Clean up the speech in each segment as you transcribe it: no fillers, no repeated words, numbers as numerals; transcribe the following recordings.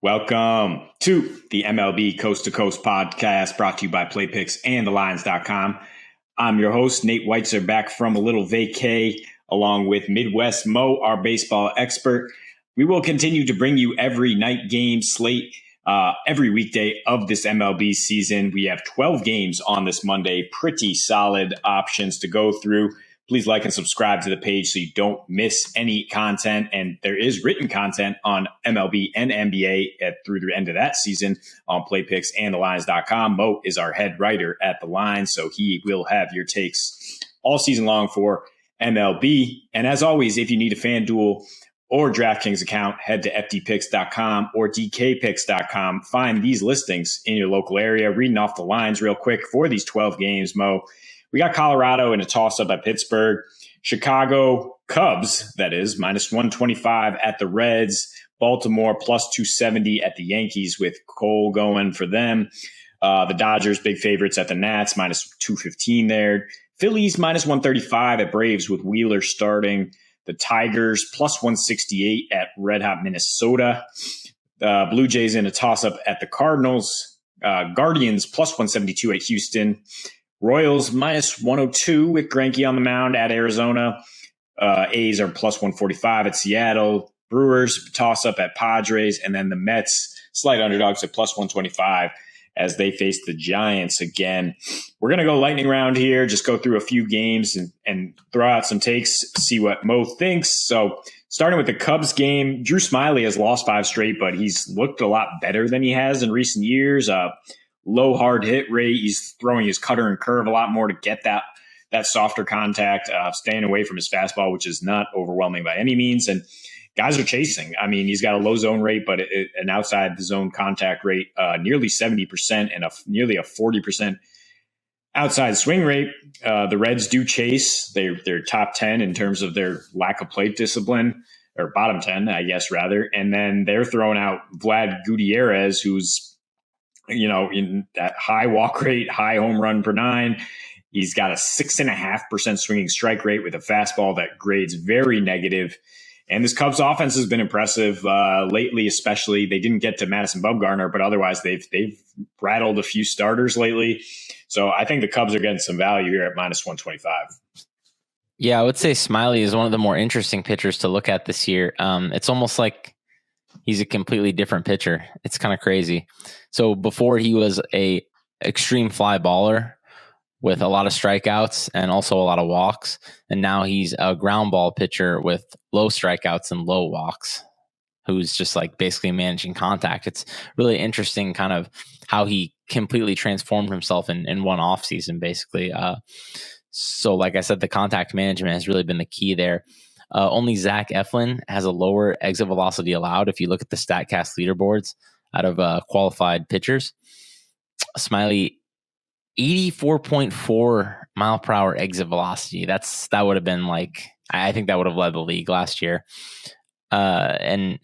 Welcome to the MLB Coast to Coast podcast brought to you by PlayPicks and TheLines.com. I'm your host, Nate Weitzer, back from a little vacay along with Midwest Mo, our baseball expert. We will continue to bring you every night game slate every weekday of this MLB season. We have 12 games on this Monday, pretty solid options to go through. Please like and subscribe to the page so you don't miss any content. And there is written content on MLB and NBA through the end of that season on PlayPicks and TheLines.com. Mo is our head writer at The Line, so he will have your takes all season long for MLB. And as always, if you need a FanDuel or DraftKings account, head to FDPicks.com or DKPicks.com. Find these listings in your local area. Reading off the lines real quick for these 12 games, Mo. We got Colorado in a toss-up at Pittsburgh. Chicago Cubs, that is, minus 125 at the Reds. Baltimore plus 270 at the Yankees with Cole going for them. The Dodgers, big favorites at the Nats, minus 215 there. Phillies minus 135 at Braves with Wheeler starting. The Tigers plus 168 at Red Hot Minnesota. Blue Jays in a toss-up at the Cardinals. Guardians plus 172 at Houston. Royals minus 102 with Greinke on the mound at Arizona. A's are plus 145 at Seattle. Brewers toss-up at Padres. And then the Mets, slight underdogs at plus 125 as they face the Giants again. We're going to go lightning round here, just go through a few games and throw out some takes, see what Mo thinks. So starting with the Cubs game, Drew Smyly has lost 5 straight, but he's looked a lot better than he has in recent years. Low hard hit rate. He's throwing his cutter and curve a lot more to get that softer contact, staying away from his fastball, which is not overwhelming by any means. And guys are chasing. I mean, he's got a low zone rate, but an outside the zone contact rate, nearly 70% and nearly a 40% outside swing rate. The Reds do chase. They're top 10 in terms of their lack of plate discipline, or bottom 10, I guess, rather. And then they're throwing out Vlad Gutierrez, who's in that high walk rate, high home run per 9. He's got a 6.5% swinging strike rate with a fastball that grades very negative. And this Cubs offense has been impressive lately, especially. They didn't get to Madison Bumgarner, but otherwise they've rattled a few starters lately. So I think the Cubs are getting some value here at minus 125. Yeah, I would say Smyly is one of the more interesting pitchers to look at this year. It's almost like he's a completely different pitcher. It's kind of crazy. So before he was a extreme fly baller with a lot of strikeouts and also a lot of walks. And now he's a ground ball pitcher with low strikeouts and low walks, who's just like basically managing contact. It's really interesting kind of how he completely transformed himself in one offseason, basically. So like I said, the contact management has really been the key there. Only Zach Eflin has a lower exit velocity allowed. If you look at the StatCast leaderboards out of qualified pitchers, Smyly 84.4 mile per hour exit velocity. That would have been I think that would have led the league last year. And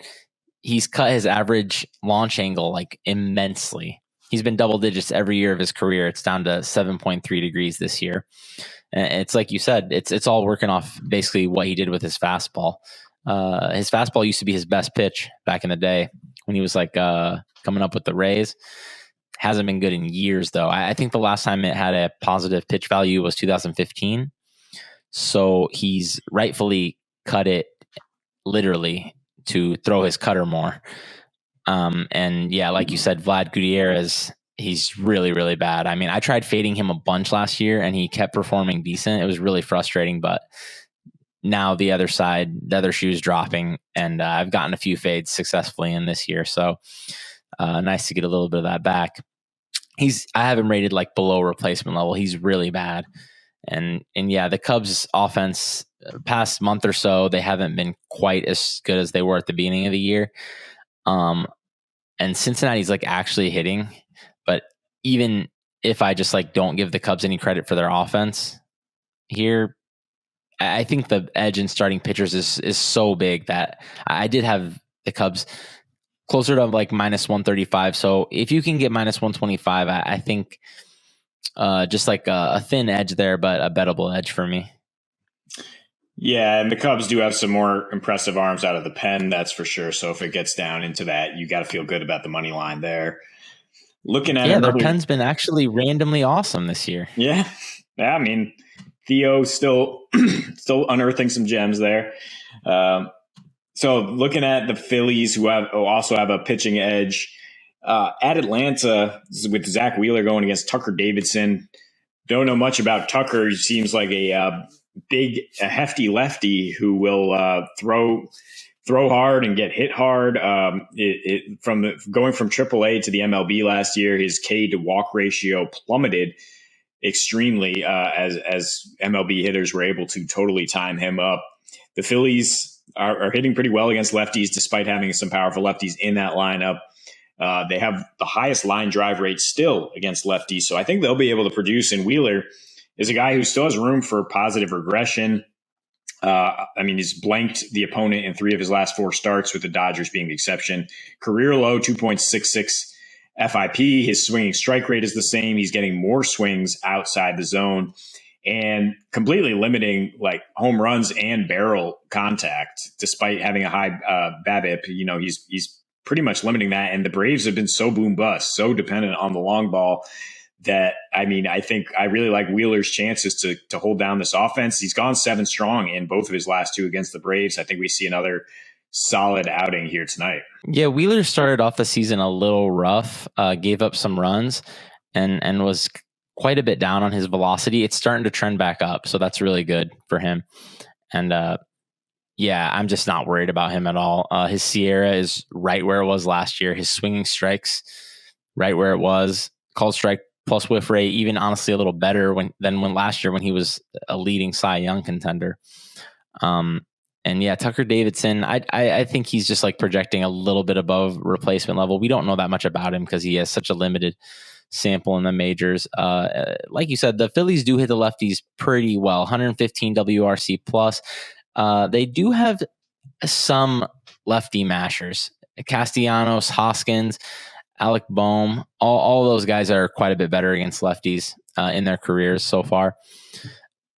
he's cut his average launch angle immensely. He's been double digits every year of his career. It's down to 7.3 degrees this year. And it's like you said, it's all working off basically what he did with his fastball. His fastball used to be his best pitch back in the day when he was coming up with the Rays. Hasn't been good in years, though. I think the last time it had a positive pitch value was 2015. So he's rightfully cut it literally to throw his cutter more. And yeah, like you said, Vlad Gutierrez, he's really, really bad. I mean, I tried fading him a bunch last year and he kept performing decent. It was really frustrating, but now the other side, the other shoe's dropping, and I've gotten a few fades successfully in this year. So nice to get a little bit of that back. I have him rated below replacement level. He's really bad. And yeah, the Cubs offense past month or so, they haven't been quite as good as they were at the beginning of the year. And Cincinnati's actually hitting, but even if I just don't give the Cubs any credit for their offense here, I think the edge in starting pitchers is so big that I did have the Cubs closer to minus 135. So if you can get minus 125, I think just a thin edge there, but a bettable edge for me. Yeah, and the Cubs do have some more impressive arms out of the pen, that's for sure. So if it gets down into that, you got to feel good about the money line there. Looking at Yeah, their another, pen's been actually randomly awesome this year. yeah, I mean, Theo still still unearthing some gems there. Um, so looking at the Phillies, who also have a pitching edge at Atlanta with Zach Wheeler going against Tucker Davidson. Don't know much about Tucker. He seems like a hefty lefty who will throw hard and get hit hard. Going from AAA to the MLB last year, his K to walk ratio plummeted extremely as MLB hitters were able to totally time him up. The Phillies are hitting pretty well against lefties, despite having some powerful lefties in that lineup. They have the highest line drive rate still against lefties, so I think they'll be able to produce. And Wheeler is a guy who still has room for positive regression. He's blanked the opponent in 3 of his last 4 starts, with the Dodgers being the exception. Career low 2.66 FIP. His swinging strike rate is the same. He's getting more swings outside the zone and completely limiting like home runs and barrel contact, despite having a high BABIP. He's pretty much limiting that. And the Braves have been so boom bust, so dependent on the long ball, that I think I really like Wheeler's chances to hold down this offense. He's gone 7 strong in both of his last 2 against the Braves. I think we see another solid outing here tonight. Yeah, Wheeler started off the season a little rough, gave up some runs, and was quite a bit down on his velocity. It's starting to trend back up, so that's really good for him. And I'm just not worried about him at all. His Sierra is right where it was last year. His swinging strikes right where it was. Called strike plus whiff rate, even honestly a little better than last year when he was a leading Cy Young contender. And yeah, Tucker Davidson, I think he's just like projecting a little bit above replacement level. We don't know that much about him because he has such a limited sample in the majors. Like you said, the Phillies do hit the lefties pretty well, 115 WRC plus. They do have some lefty mashers, Castellanos, Hoskins, Alec Boehm, all those guys are quite a bit better against lefties in their careers so far.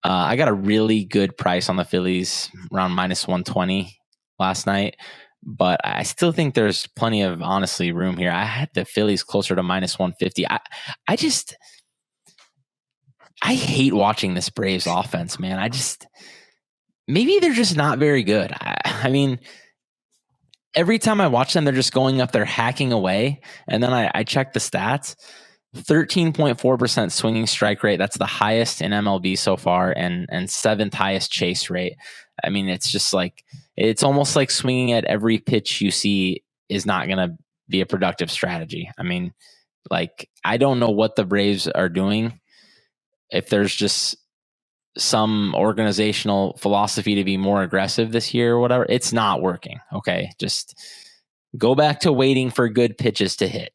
I got a really good price on the Phillies, around minus 120 last night, but I still think there's plenty of, honestly, room here. I had the Phillies closer to minus 150. I hate watching this Braves offense, man. Maybe they're just not very good. I mean, every time I watch them, they're just going up, they're hacking away. And then I check the stats. 13.4% swinging strike rate. That's the highest in MLB so far, and 7th highest chase rate. I mean, it's just like, it's almost like swinging at every pitch you see is not going to be a productive strategy. I mean, like, I don't know what the Braves are doing. If there's just some organizational philosophy to be more aggressive this year or whatever, it's not working. Okay. Just go back to waiting for good pitches to hit.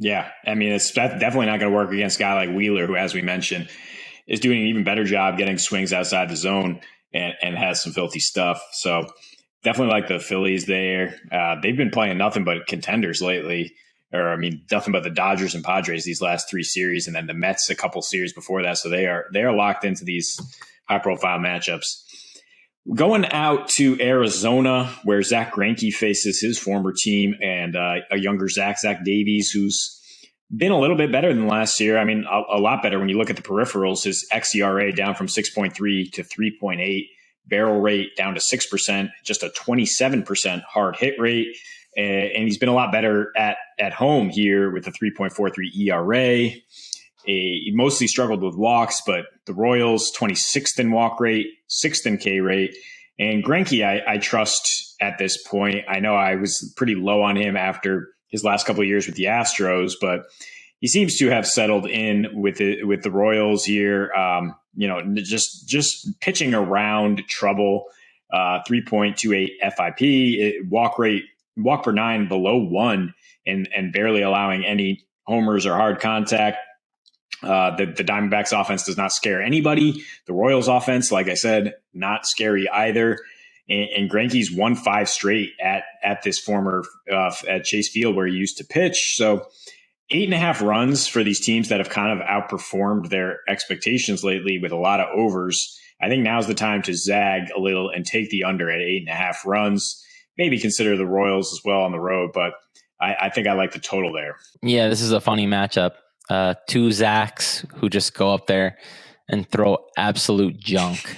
Yeah, I mean, it's definitely not going to work against a guy like Wheeler, who, as we mentioned, is doing an even better job getting swings outside the zone and has some filthy stuff. So definitely like the Phillies there. They've been playing nothing but contenders lately, nothing but the Dodgers and Padres these last 3 series, and then the Mets a couple series before that. So they are locked into these high-profile matchups. Going out to Arizona, where Zach Greinke faces his former team and a younger Zach Davies, who's been a little bit better than last year. I mean, a lot better when you look at the peripherals. His xERA down from 6.3 to 3.8, barrel rate down to 6%, just a 27% hard hit rate. And he's been a lot better at home here with a 3.43 ERA. He mostly struggled with walks, but the Royals, 26th in walk rate, 6th in K rate. And Greinke, I trust at this point. I know I was pretty low on him after his last couple of years with the Astros, but he seems to have settled in with the Royals here. Just pitching around trouble, 3.28 FIP, walk per 9 below 1, and barely allowing any homers or hard contact. The Diamondbacks offense does not scare anybody. The Royals offense, like I said, not scary either. And Greinke's won 5 straight at this former at Chase Field where he used to pitch. So 8.5 runs for these teams that have kind of outperformed their expectations lately with a lot of overs. I think now's the time to zag a little and take the under at 8.5 runs. Maybe consider the Royals as well on the road, but I think I like the total there. Yeah, this is a funny matchup. Two Zachs who just go up there and throw absolute junk.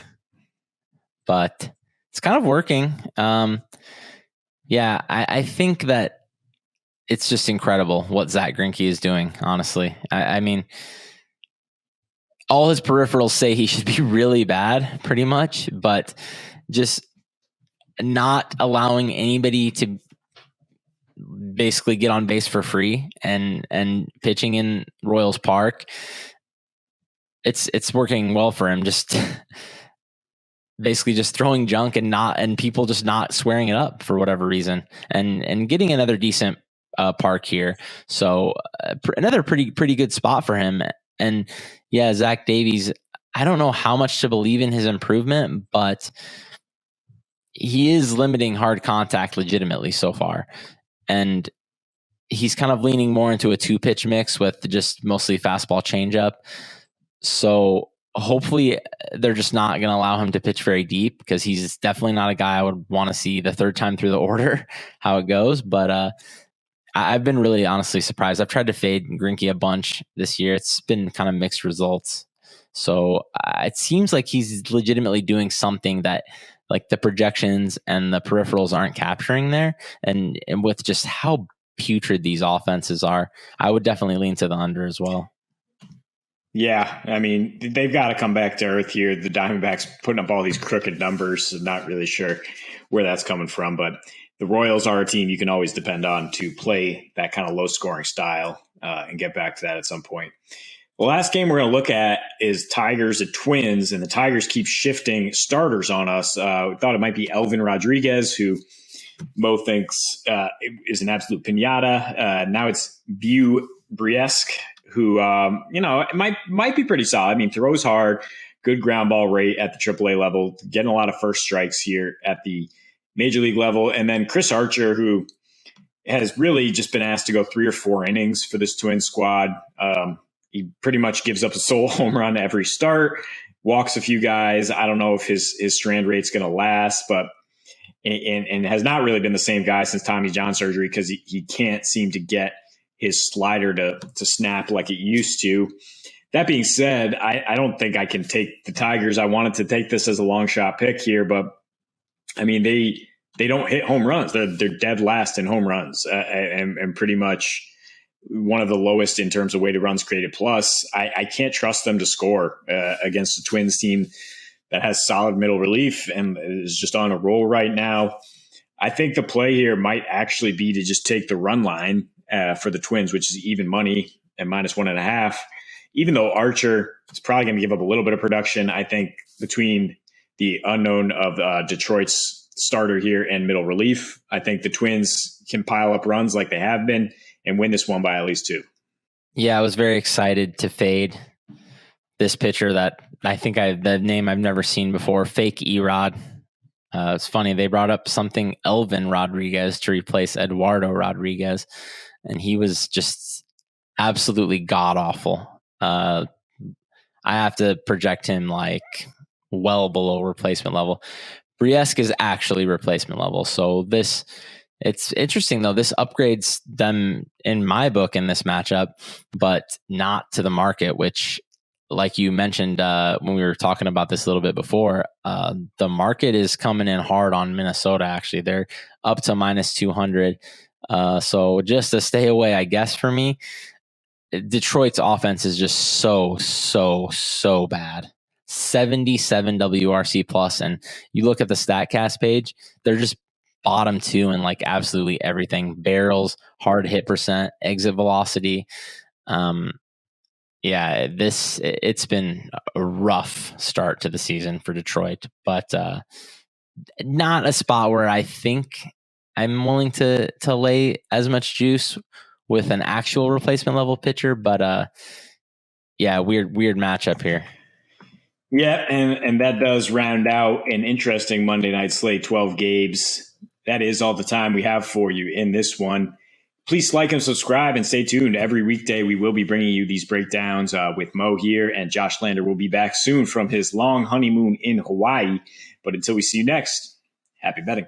But it's kind of working. Yeah, I think that it's just incredible what Zach Greinke is doing, honestly. I mean, all his peripherals say he should be really bad, pretty much, but just not allowing anybody to basically get on base for free and pitching in Royals Park. It's working well for him. Just basically just throwing junk and people just not swearing it up for whatever reason, and getting another decent park here. So another pretty good spot for him. And yeah, Zach Davies, I don't know how much to believe in his improvement, but he is limiting hard contact legitimately so far. And he's kind of leaning more into a 2-pitch mix with just mostly fastball changeup. So hopefully they're just not going to allow him to pitch very deep, because he's definitely not a guy I would want to see the third time through the order how it goes. But I've been really honestly surprised. I've tried to fade Greinke a bunch this year. It's been kind of mixed results. So it seems like he's legitimately doing something that like the projections and the peripherals aren't capturing there. And with just how putrid these offenses are, I would definitely lean to the under as well. Yeah, I mean, they've got to come back to earth here. The Diamondbacks putting up all these crooked numbers. Not really sure where that's coming from, but the Royals are a team you can always depend on to play that kind of low-scoring style and get back to that at some point. The last game we're going to look at is Tigers at Twins, and the Tigers keep shifting starters on us. We thought it might be Elvin Rodriguez, who Mo thinks is an absolute pinata. Now it's Briesque, who it might be pretty solid. I mean, throws hard, good ground ball rate at the AAA level, getting a lot of first strikes here at the major league level. And then Chris Archer, who has really just been asked to go 3 or 4 innings for this Twins squad. He pretty much gives up a solo home run every start, walks a few guys. I don't know if his strand rate's going to last, but and has not really been the same guy since Tommy John surgery, because he can't seem to get his slider to snap like it used to. That being said, I don't think I can take the Tigers. I wanted to take this as a long shot pick here, but I mean, they don't hit home runs. They're dead last in home runs and pretty much one of the lowest in terms of weighted runs created plus. I can't trust them to score against a Twins team that has solid middle relief and is just on a roll right now. I think the play here might actually be to just take the run line for the Twins, which is even money at -1.5. Even though Archer is probably going to give up a little bit of production, I think between the unknown of Detroit's starter here and middle relief, I think the Twins can pile up runs like they have been and win this one by at least 2. Yeah, I was very excited to fade this pitcher that I think the name I've never seen before, Fake Erod. It's funny, they brought up something Elvin Rodriguez to replace Eduardo Rodriguez, and he was just absolutely god-awful. I have to project him like well below replacement level. Briesque is actually replacement level, so it's interesting, though. This upgrades them, in my book, in this matchup, but not to the market, which, like you mentioned when we were talking about this a little bit before, the market is coming in hard on Minnesota, actually. They're up to -200. So just to stay away, I guess, for me, Detroit's offense is just so bad. 77 WRC plus, and you look at the StatCast page, they're just bottom 2 in like absolutely everything: barrels, hard hit percent, exit velocity. Yeah, it's been a rough start to the season for Detroit, but not a spot where I think I'm willing to lay as much juice with an actual replacement level pitcher. But yeah, weird matchup here. Yeah, and that does round out an interesting Monday night slate, 12 games. That is all the time we have for you in this one. Please like and subscribe and stay tuned. Every weekday, we will be bringing you these breakdowns with Mo here, and Josh Lander will be back soon from his long honeymoon in Hawaii. But until we see you next, happy betting.